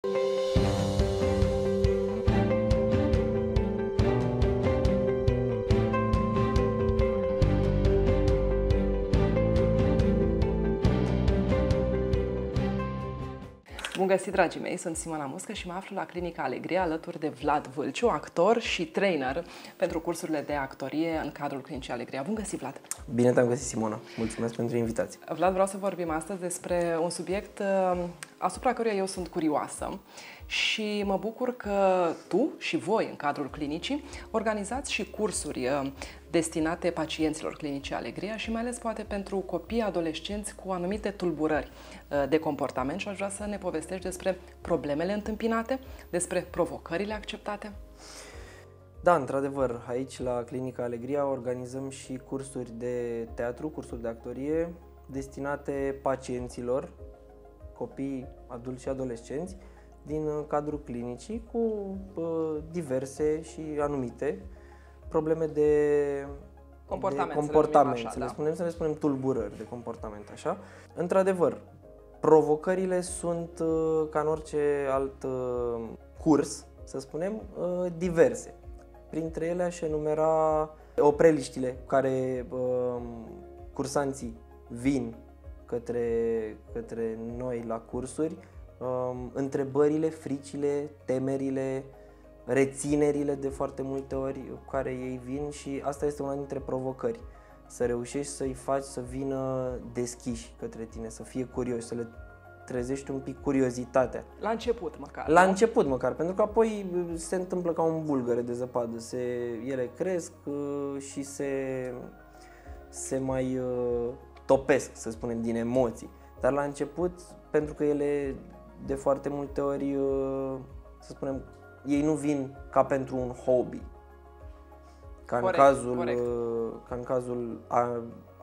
Bun găsit, dragii mei! Sunt Simona Muscă și mă aflu la Clinica Alegria alături de Vlad Vâlciu, actor și trainer pentru cursurile de actorie în cadrul Clinicii Alegria. Bun găsit, Vlad! Bine te-am găsit, Simona! Mulțumesc pentru invitație! Vlad, vreau să vorbim astăzi despre un subiect asupra căruia eu sunt curioasă și mă bucur că tu și voi, în cadrul clinicii, organizați și cursuri destinate pacienților Clinicii Alegria și mai ales poate pentru copii adolescenți cu anumite tulburări de comportament și aș vrea să ne povestești despre problemele întâmpinate, despre provocările acceptate. Da, într-adevăr, aici la Clinica Alegria organizăm și cursuri de teatru, cursuri de actorie destinate pacienților, copii, adulți și adolescenți din cadrul clinicii cu diverse și anumite probleme de comportament, să le spunem tulburări de comportament, așa. Într-adevăr, provocările sunt, ca în orice alt curs, să spunem, diverse. Printre ele aș enumera opreliștile cu care cursanții vin către noi la cursuri, întrebările, fricile, temerile, reținerile de foarte multe ori cu care ei vin și asta este una dintre provocări. Să reușești să-i faci să vină deschiși către tine, să fie curioși, să le trezești un pic curiozitatea. La început măcar. La început măcar, pentru că apoi se întâmplă ca un bulgăre de zăpadă. Ele cresc și se mai topesc, să spunem, din emoții. Dar la început, pentru că ele de foarte multe ori, să spunem, ei nu vin ca pentru un hobby, ca în cazul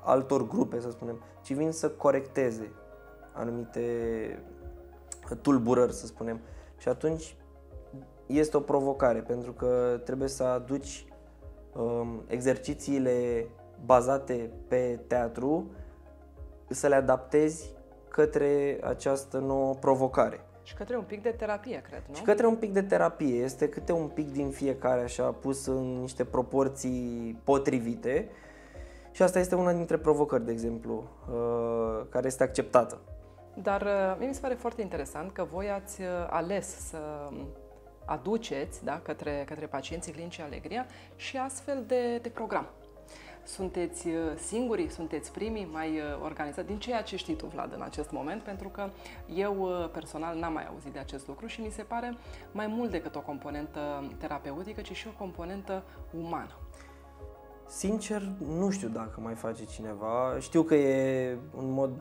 altor grupe, să spunem, ci vin să corecteze anumite tulburări, să spunem. Și atunci este o provocare, pentru că trebuie să aduci exercițiile bazate pe teatru, să le adaptezi către această nouă provocare. Și către un pic de terapie, cred, nu? Și către un pic de terapie. Este câte un pic din fiecare, așa, pus în niște proporții potrivite. Și asta este una dintre provocări, de exemplu, care este acceptată. Dar mie mi se pare foarte interesant că voi ați ales să aduceți, da, către pacienții Clinicii Alegria și astfel de program. Sunteți singurii, sunteți primii, mai organizați, din ceea ce știi tu, Vlad, în acest moment, pentru că eu personal n-am mai auzit de acest lucru și mi se pare mai mult decât o componentă terapeutică, ci și o componentă umană. Sincer, nu știu dacă mai face cineva. Știu că e în mod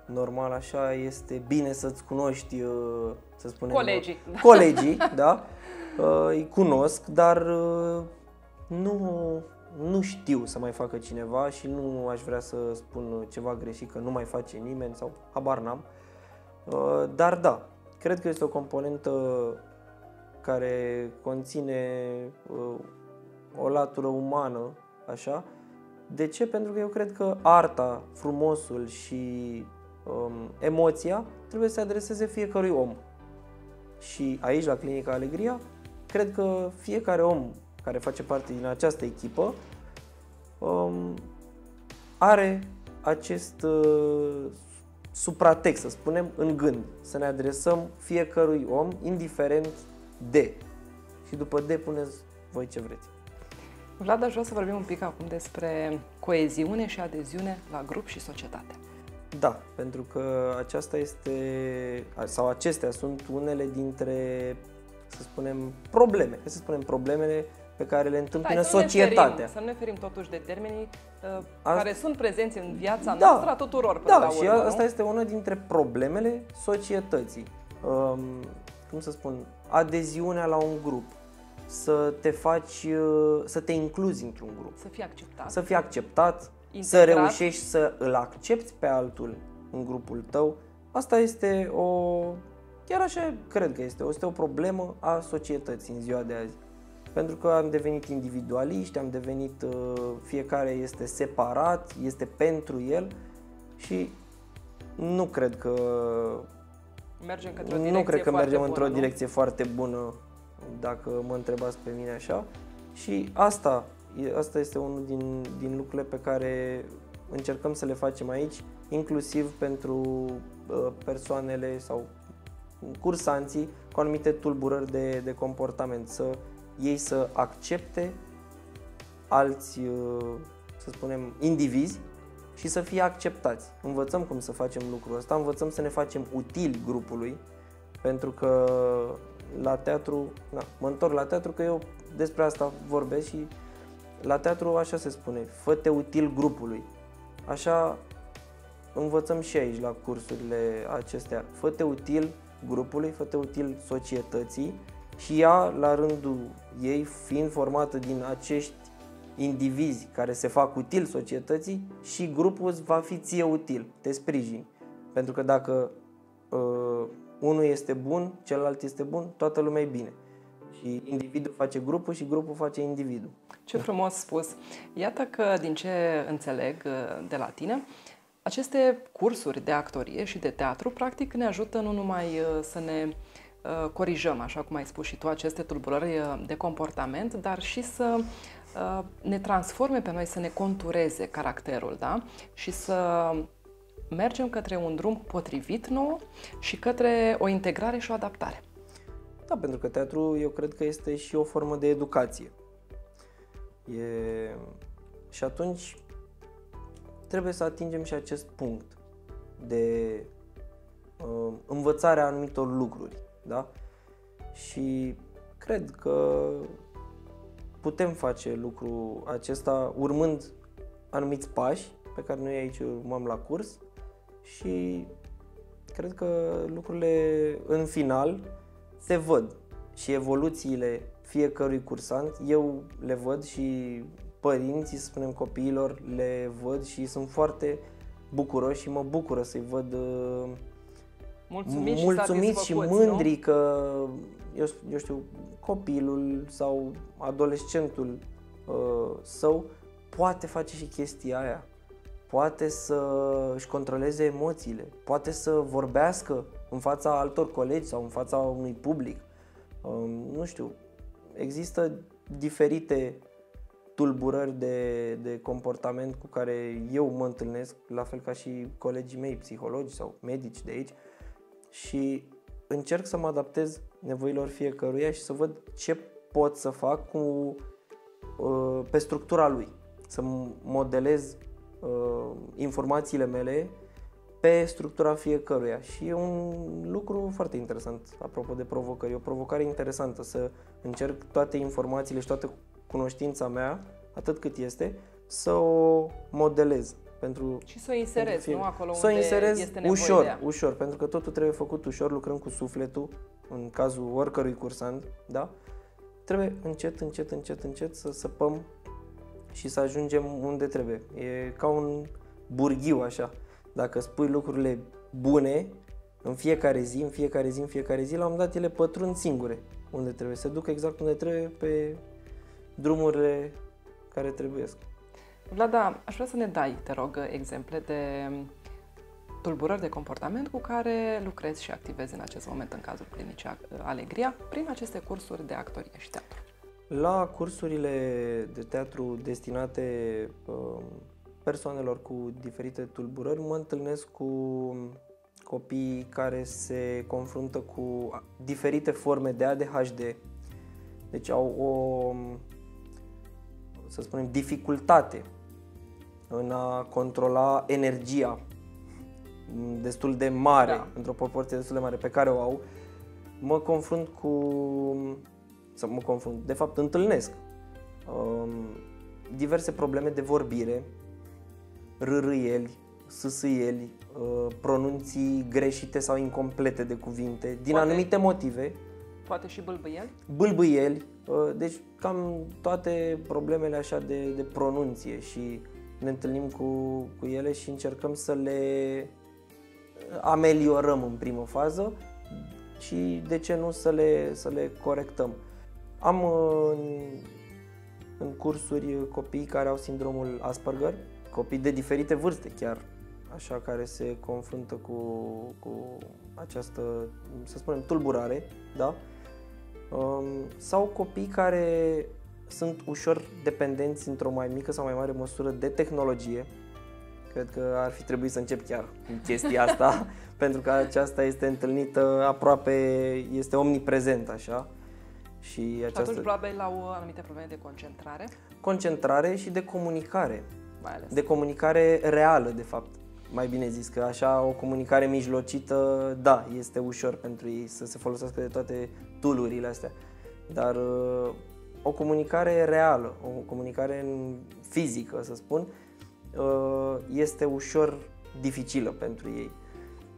normal așa, este bine să-ți cunoști, să spunem, colegii, da? Îi cunosc, dar nu știu să mai facă cineva și nu aș vrea să spun ceva greșit, că nu mai face nimeni sau habar n-am. Dar da, cred că este o componentă care conține o latură umană, așa. De ce? Pentru că eu cred că arta, frumosul și emoția trebuie să se adreseze fiecărui om. Și aici, la Clinica Alegria, cred că fiecare om care face parte din această echipă are acest supratext, să spunem, în gând. Să ne adresăm fiecărui om, indiferent de. Și după de puneți voi ce vreți. Vlad, aș vrea să vorbim un pic acum despre coeziune și adeziune la grup și societate. Da, pentru că aceasta este, sau acestea sunt unele dintre, să spunem, probleme. Să spunem problemele pe care le întâmpină societatea. Să nu ne ferim totuși de termenii care sunt prezenți în viața noastră a tuturor. Până la urmă, și asta este una dintre problemele societății. Cum să spun, adeziunea la un grup, să te faci, să te incluzi într-un grup. Să fii acceptat. Să fii acceptat, integrat. Să reușești să îl accepti pe altul în grupul tău. Asta este chiar așa cred că este o problemă a societății în ziua de azi. Pentru că am devenit individualiști, am devenit, fiecare este separat, este pentru el și nu cred că Mergem către o direcție Nu cred că foarte mergem bună, într-o nu? direcție foarte bună, dacă mă întrebați pe mine așa. Și asta este unul din lucrurile pe care încercăm să le facem aici, inclusiv pentru persoanele sau cursanții cu anumite tulburări de comportament, ei să accepte alți, să spunem, indivizi și să fie acceptați. Învățăm cum să facem lucrul ăsta, învățăm să ne facem utili grupului, pentru că la teatru, mă întorc la teatru că eu despre asta vorbesc și la teatru așa se spune, fă-te util grupului. Așa învățăm și aici la cursurile acestea, fă-te util grupului, fă-te util societății și ea, la rândul ei, fiind formată din acești indivizi care se fac util societății, și grupul îți va fi ție util, te sprijini. Pentru că dacă unul este bun, celălalt este bun, toată lumea e bine. Și individul face grupul și grupul face individul. Ce frumos spus! Iată că, din ce înțeleg de la tine, aceste cursuri de actorie și de teatru, practic, ne ajută nu numai să ne corijăm, așa cum ai spus și tu, aceste tulburări de comportament, dar și să ne transforme pe noi, să ne contureze caracterul, da? Și să mergem către un drum potrivit nou și către o integrare și o adaptare. Da, pentru că teatru, eu cred că este și o formă de educație. Și atunci trebuie să atingem și acest punct de învățarea anumitor lucruri, da? Și cred că putem face lucrul acesta urmând anumiți pași pe care noi aici urmăm la curs și cred că lucrurile în final se văd și evoluțiile fiecărui cursant, eu le văd și părinții, să spunem, copiilor le văd și sunt foarte bucuroși și mă bucură să-i văd mulțumiți și mândri, nu? Că, eu știu, copilul sau adolescentul său poate face și chestia aia, poate să își controleze emoțiile, poate să vorbească în fața altor colegi sau în fața unui public. Nu știu, există diferite tulburări de comportament cu care eu mă întâlnesc, la fel ca și colegii mei, psihologi sau medici de aici, și încerc să mă adaptez nevoilor fiecăruia și să văd ce pot să fac pe structura lui, să modelez informațiile mele pe structura fiecăruia. Și e un lucru foarte interesant, apropo de provocări, e o provocare interesantă să încerc toate informațiile și toată cunoștința mea, atât cât este, să o modelez. Și să o inserez, nu? Acolo să o inserez este nevoie ușor, de ea. ușor, pentru că totul trebuie făcut ușor, lucrăm cu sufletul, în cazul oricărui cursant, da? Trebuie încet să săpăm și să ajungem unde trebuie. E ca un burghiu, așa. Dacă spui lucrurile bune în fiecare zi, la un moment dat ele pătrund singure unde trebuie. Se duc exact unde trebuie, pe drumurile care trebuiesc. Vlada, aș vrea să ne dai, te rog, exemple de tulburări de comportament cu care lucrezi și activezi în acest moment în cazul Clinicii Alegria prin aceste cursuri de actorie și teatru. La cursurile de teatru destinate persoanelor cu diferite tulburări, mă întâlnesc cu copii care se confruntă cu diferite forme de ADHD. Deci au o, să spunem, dificultate în a controla energia destul de mare, da, într-o proporție destul de mare pe care o au. De fapt întâlnesc diverse probleme de vorbire, rârâieli, sâsâieli, pronunții greșite sau incomplete de cuvinte, din anumite motive. Poate și bâlbâieli? Bâlbâieli, deci cam toate problemele așa de pronunție, și ne întâlnim cu ele și încercăm să le ameliorăm în primă fază și, de ce nu, să le corectăm. Am în cursuri copii care au sindromul Asperger, copii de diferite vârste chiar, așa, care se confruntă cu această, să spunem, tulburare, da? Sau copii care sunt ușor dependenți într-o mai mică sau mai mare măsură de tehnologie. Cred că ar fi trebuit să încep chiar în chestia asta, pentru că aceasta este întâlnită aproape, este omniprezent, așa. Și atunci probabil au anumite probleme de concentrare. Concentrare și de comunicare. Mai ales. De comunicare reală, de fapt. Mai bine zis, că așa o comunicare mijlocită, da, este ușor pentru ei să se folosească de toate tool-urile astea. Dar o comunicare reală, o comunicare fizică, să spun, este ușor dificilă pentru ei.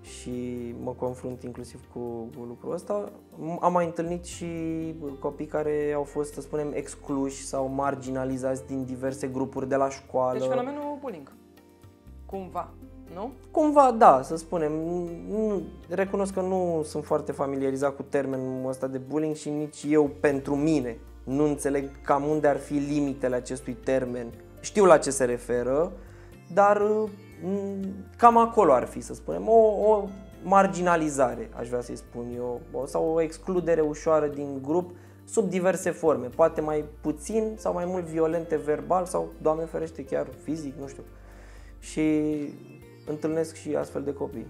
Și mă confrunt inclusiv cu lucrul ăsta. Am mai întâlnit și copii care au fost, să spunem, excluși sau marginalizați din diverse grupuri de la școală. Deci fenomenul bullying, cumva, nu? Cumva, da, să spunem. Recunosc că nu sunt foarte familiarizat cu termenul ăsta de bullying și nici eu, pentru mine, nu înțeleg cam unde ar fi limitele acestui termen. Știu la ce se referă, dar cam acolo ar fi, să spunem, o marginalizare, aș vrea să-i spun eu, sau o excludere ușoară din grup sub diverse forme, poate mai puțin sau mai mult violente verbal sau, Doamne ferește, chiar fizic, nu știu. Și întâlnesc și astfel de copii.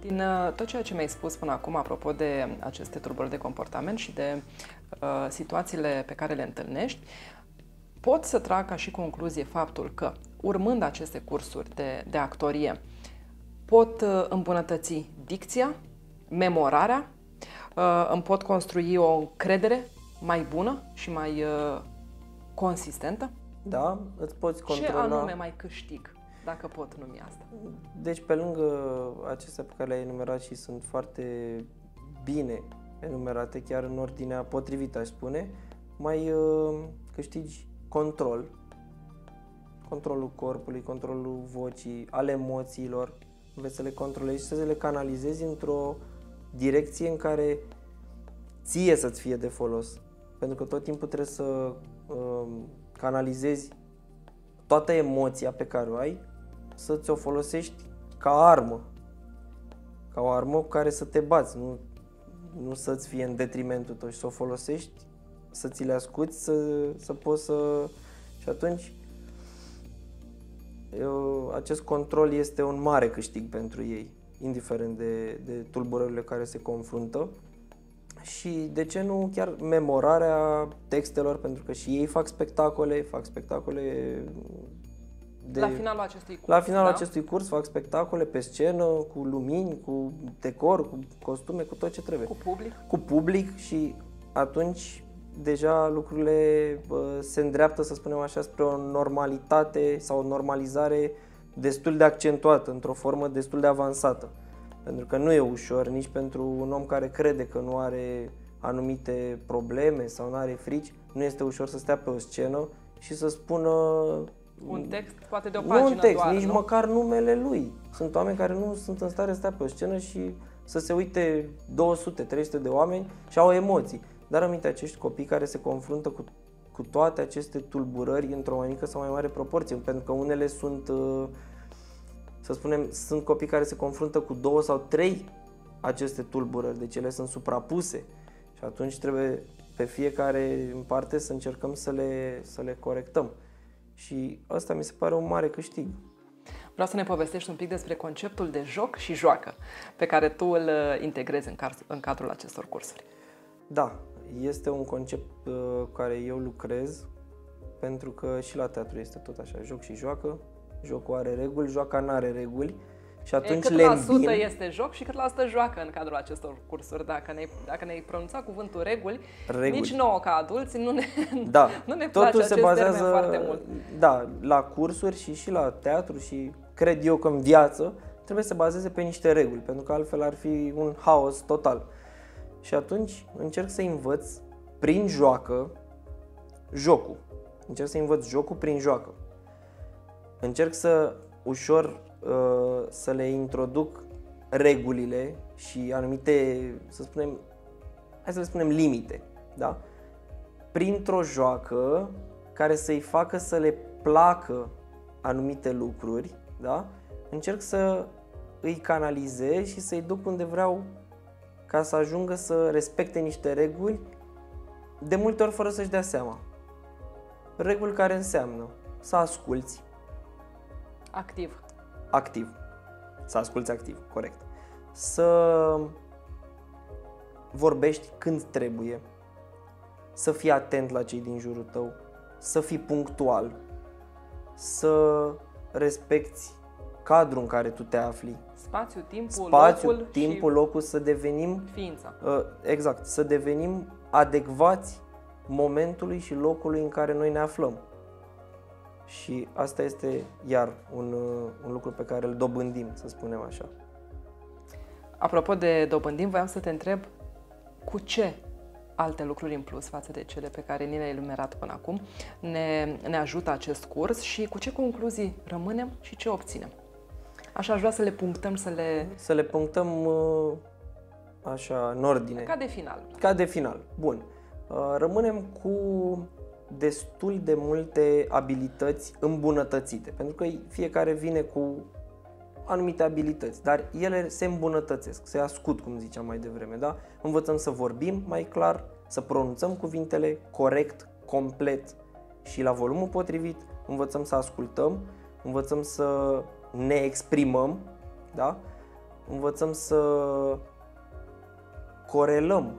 Din tot ceea ce mi-ai spus până acum, apropo de aceste tulburări de comportament și de situațiile pe care le întâlnești, pot să trag ca și concluzie faptul că, urmând aceste cursuri de actorie, pot îmbunătăți dicția, memorarea, îmi pot construi o încredere mai bună și mai consistentă? Da, îți poți controla. Ce anume mai câștig, dacă pot numi asta? Deci, pe lângă acestea pe care le-ai enumerat și sunt foarte bine enumerate, chiar în ordinea potrivită, aș spune, mai câștigi controlul corpului, controlul vocii, al emoțiilor, înveți să le controlezi și să le canalizezi într-o direcție în care ție să-ți fie de folos. Pentru că tot timpul trebuie să canalizezi toată emoția pe care o ai, să ți-o folosești ca armă. Ca o armă cu care să te bați, nu să-ți fie în detrimentul tău, și să o folosești, să ți le ascuți, să poți să... Și atunci acest control este un mare câștig pentru ei, indiferent de tulburările care se confruntă. Și de ce nu chiar memorarea textelor, pentru că și ei fac spectacole la finalul acestui curs. La finalul acestui curs fac spectacole pe scenă, cu lumini, cu decor, cu costume, cu tot ce trebuie. Cu public. Cu public și atunci deja lucrurile se îndreaptă, să spunem așa, spre o normalitate sau o normalizare destul de accentuată, într-o formă destul de avansată. Pentru că nu e ușor nici pentru un om care crede că nu are anumite probleme sau nu are frici, nu este ușor să stea pe o scenă și să spună un text, poate de o pagină nu un text, doar, nici măcar numele lui. Sunt oameni care nu sunt în stare să stea pe o scenă și să se uite 200-300 de oameni și au emoții. Dar aminte acești copii care se confruntă cu toate aceste tulburări într-o mai mică sau mai mare proporție, pentru că unele sunt, să spunem, sunt copii care se confruntă cu 2 sau 3 aceste tulburări, deci ele sunt suprapuse și atunci trebuie pe fiecare în parte să încercăm să le corectăm. Și asta mi se pare un mare câștig. Vreau să ne povestești un pic despre conceptul de joc și joacă pe care tu îl integrezi în cadrul acestor cursuri. Da, este un concept cu care eu lucrez, pentru că și la teatru este tot așa, joc și joacă. Jocul are reguli, joaca nu are reguli. Și atunci cât la sută este joc și cât la sută joacă în cadrul acestor cursuri? Dacă ne-ai pronunțat cuvântul reguli, nici nouă ca adulți nu ne place acest termen foarte mult. Da, la cursuri și la teatru și cred eu că în viață trebuie să se bazeze pe niște reguli, pentru că altfel ar fi un haos total. Și atunci încerc să învăț prin joacă jocul. Încerc să învăț jocul prin joacă. Încerc să ușor să le introduc regulile și anumite, să spunem, hai să le spunem limite, da? Printr-o joacă care să-i facă să le placă anumite lucruri, da? încerc să îi canalizez și să-i duc unde vreau ca să ajungă să respecte niște reguli, de multe ori fără să-și dea seama. Reguli care înseamnă să asculți activ. Să asculți activ, corect. Să vorbești când trebuie, să fii atent la cei din jurul tău, să fii punctual, să respecti cadrul în care tu te afli. Spațiul, locul, să devenim ființa. Exact, să devenim adecvați momentului și locului în care noi ne aflăm. Și asta este iar un lucru pe care îl dobândim, să spunem așa. Apropo de dobândim, voiam să te întreb cu ce alte lucruri în plus față de cele pe care ni le-ai enumerat până acum ne ajută acest curs și cu ce concluzii rămânem și ce obținem. Așa aș vrea să le punctăm, să le punctăm așa în ordine. Ca de final. Bun. Rămânem cu destul de multe abilități îmbunătățite, pentru că fiecare vine cu anumite abilități, dar ele se îmbunătățesc, se ascult, cum ziceam mai devreme, da? Învățăm să vorbim mai clar, să pronunțăm cuvintele corect, complet și la volumul potrivit, învățăm să ascultăm, învățăm să ne exprimăm, da? Învățăm să corelăm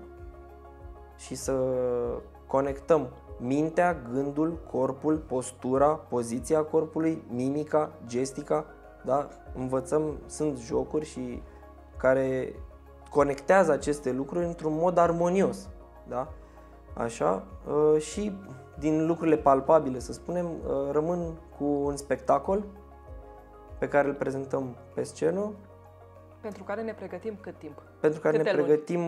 și să conectăm mintea, gândul, corpul, postura, poziția corpului, mimica, gestica, da? Învățăm, sunt jocuri și care conectează aceste lucruri într-un mod armonios, da? Așa, și din lucrurile palpabile, să spunem, rămân cu un spectacol pe care îl prezentăm pe scenă. Pentru care ne pregătim cât timp? Pentru care ne pregătim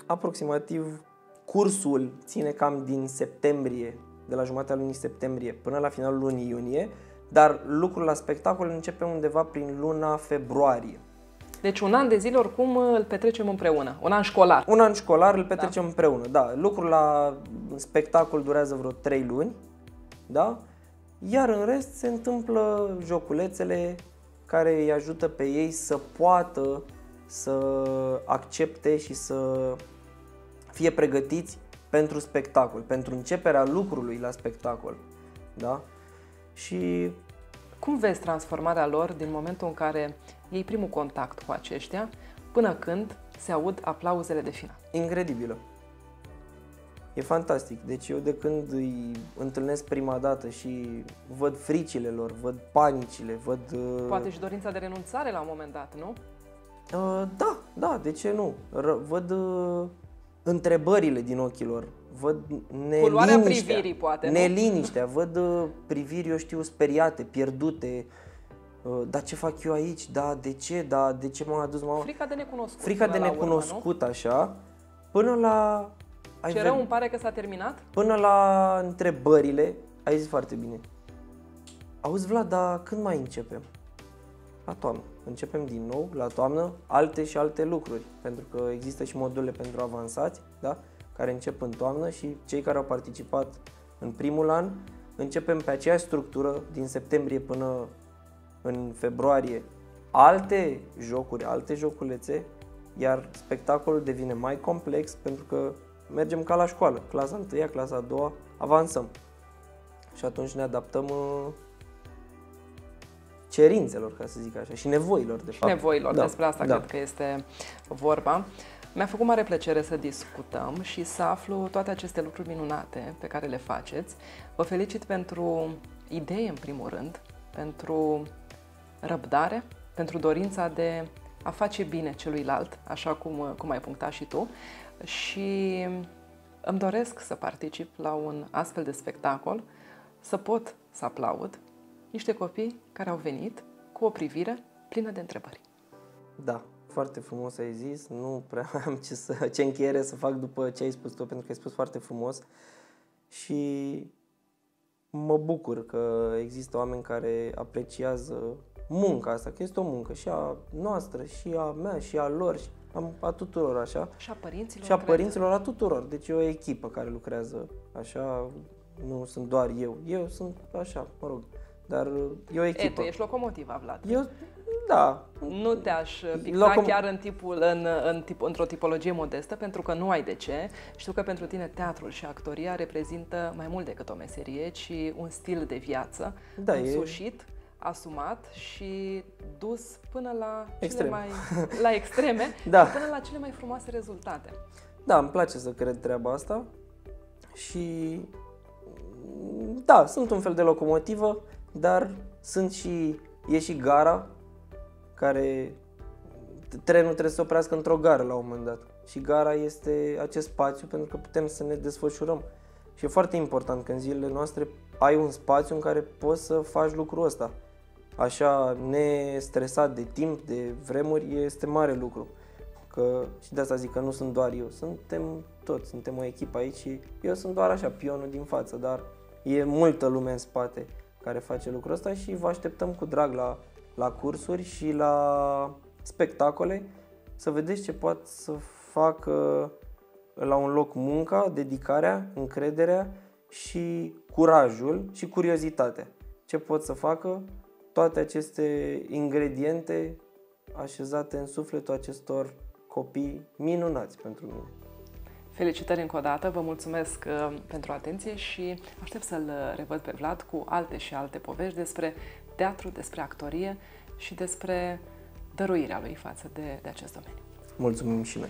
aproximativ, cursul ține cam din septembrie, de la jumătatea lunii septembrie până la finalul lunii iunie, dar lucrul la spectacol începe undeva prin luna februarie. Deci un an de zile oricum îl petrecem împreună, un an școlar. Un an școlar îl petrecem împreună, da. Lucrul la spectacol durează vreo 3 luni, da? Iar în rest se întâmplă joculețele care îi ajută pe ei să poată să accepte și să fie pregătiți pentru spectacol, pentru începerea lucrului la spectacol, da? Și cum vezi transformarea lor din momentul în care iei primul contact cu aceștia până când se aud aplauzele de final? Incredibilă. E fantastic. Deci eu de când îi întâlnesc prima dată și văd fricile lor, văd panicile, văd... Poate și dorința de renunțare la un moment dat, nu? Da, de ce nu? Văd întrebările din ochii lor, văd culoarea privirii, poate, neliniștea, văd priviri, eu știu, speriate, pierdute. Dar ce fac eu aici? De ce m-a adus mama? Frica de necunoscut. Frica de necunoscut, așa, până la... Ce rău îmi pare că s-a terminat? Până la întrebările, ai zis foarte bine. Auzi, Vlad, dar când mai începem? La toamnă. Începem din nou, la toamnă, alte și alte lucruri. Pentru că există și modurile pentru avansați, da? Care încep în toamnă și cei care au participat în primul an, începem pe aceeași structură din septembrie până în februarie alte jocuri, alte joculețe, iar spectacolul devine mai complex pentru că mergem ca la școală, clasa 1, clasa 2, avansăm. Și atunci ne adaptăm cerințelor, ca să zic așa, și nevoilor, de fapt. Nevoilor, despre asta cred că este vorba. Mi-a făcut mare plăcere să discutăm și să aflu toate aceste lucruri minunate pe care le faceți. Vă felicit pentru idee, în primul rând, pentru răbdare, pentru dorința de a face bine celuilalt, așa cum ai punctat și tu. Și îmi doresc să particip la un astfel de spectacol, să pot să aplaud niște copii care au venit cu o privire plină de întrebări. Da, foarte frumos ai zis, nu prea am ce încheiere să fac după ce ai spus tu, pentru că ai spus foarte frumos și mă bucur că există oameni care apreciază munca asta, că este o muncă și a noastră, și a mea, și a lor, și a tuturor, așa. Și a părinților. Și a părinților, a tuturor. Deci e o echipă care lucrează așa, nu sunt doar eu. Eu sunt așa, mă rog, dar e o echipă. Tu ești locomotiva, Vlad. Da. Nu te-aș picta chiar într-o tipologie modestă, pentru că nu ai de ce. Știu că pentru tine teatrul și actoria reprezintă mai mult decât o meserie, ci un stil de viață, însușit, asumat și dus până la extreme, Da. și până la cele mai frumoase rezultate. Da, îmi place să cred treaba asta și da, sunt un fel de locomotivă, dar e și gara, care trenul trebuie să se oprească într-o gară la un moment dat. Și gara este acest spațiu pentru că putem să ne desfășurăm. Și e foarte important că în zilele noastre ai un spațiu în care poți să faci lucrul ăsta. Așa, nestresat de timp, de vremuri, este mare lucru. Și de asta zic că nu sunt doar eu, suntem o echipă aici și eu sunt doar așa, pionul din față, dar e multă lume în spate care face lucrul ăsta și vă așteptăm cu drag la cursuri și la spectacole, să vedeți ce pot să facă la un loc munca, dedicarea, încrederea și curajul și curiozitatea. Ce pot să facă toate aceste ingrediente așezate în sufletul acestor copii minunați pentru mine. Felicitări încă o dată, vă mulțumesc pentru atenție și aștept să-l revăd pe Vlad cu alte și alte povești despre teatru, despre actorie și despre dăruirea lui față de acest domeniu. Mulțumim și noi!